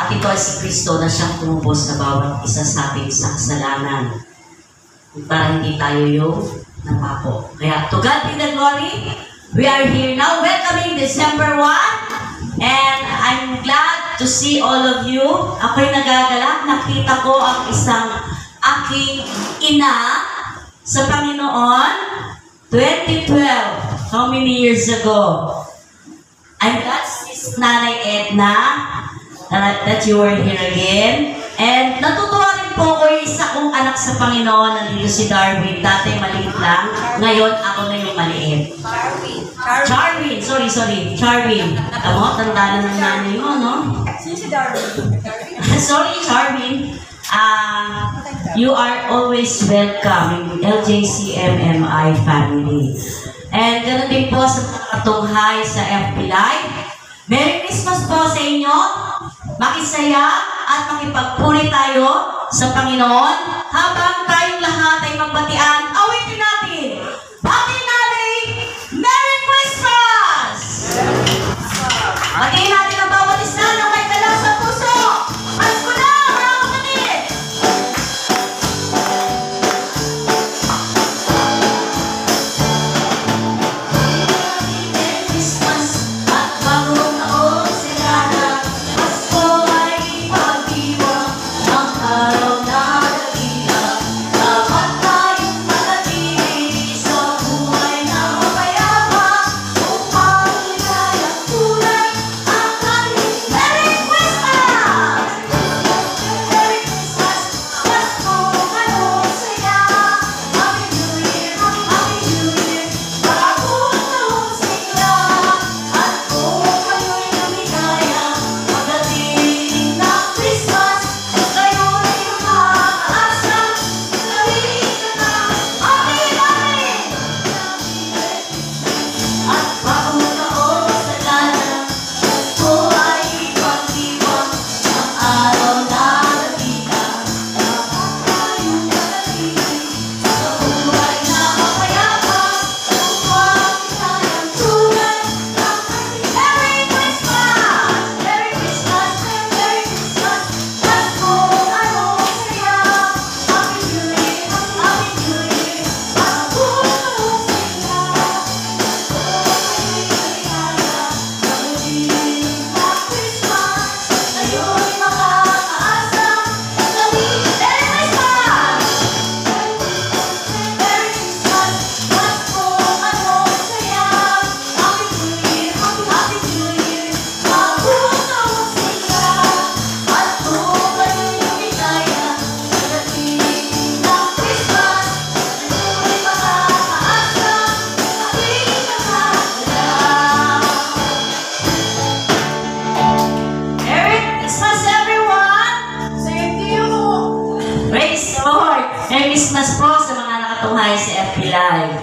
At ito ay si Kristo na siyang tumubos sa bawat isa sa atin sa kasalanan. Para hindi tayo yung napapo. Kaya, to God be the glory. We are here now, welcoming December 1. And I'm glad to see all of you. Ako'y nagagalak. Nakita ko ang isang aking ina sa Panginoon 2012. How many years ago? I'm glad sis Nanay Edna that you are here again. And natutuwa rin po ko yung isa kong anak sa Panginoon. Nandito si Darwin. Dati maliit lang. Ngayon, ako na yung maliit. Charwin. Sorry. Charwin. Tamo, tanda na ng nanay mo, no? Sino si Darwin? Sorry, Charwin. You are always welcome in LJCMMI family. And ganoon din po sa mga katunghay sa FB Live. Merry Christmas po sa inyo. Makisaya at makipagpuri tayo sa Panginoon habang tayong lahat ay magbatian. Awitin natin! Bati natin! Merry Christmas! Batiin natin ang bawat isa ng may dala sa puso. Pasko na, mga kapatid! Merry Christmas at bagong taon sigana. Pasko ay pag-iwang ng araw na dakila. Dapat tayong manatili sa buhay na mapayapa upang ligayang tunay ang ating Merry Christmas! Merry Christmas! Pasko ngayon saya. Happy New Year! Happy New Year! Bagong taon sigla. At kung kayo'y lumigaya pagdating ng Christmas, kayo'y makakaasa. Gawin ka na ating amin! At bagong taon sa lana, Pasko ay pag-iwang ng araw na dakila. Dapat tayong manatili sa buhay na mapayapa upang ligayang tunay ang ating Merry Christmas! Merry Christmas! Merry Christmas! Pasko ngayon saya. Happy New Year! Happy New Year! Bagong taon sigla. Merry Christmas, everyone! Same to you! Praise the Lord! Merry Christmas po sa mga nakatunghay sa FB Live.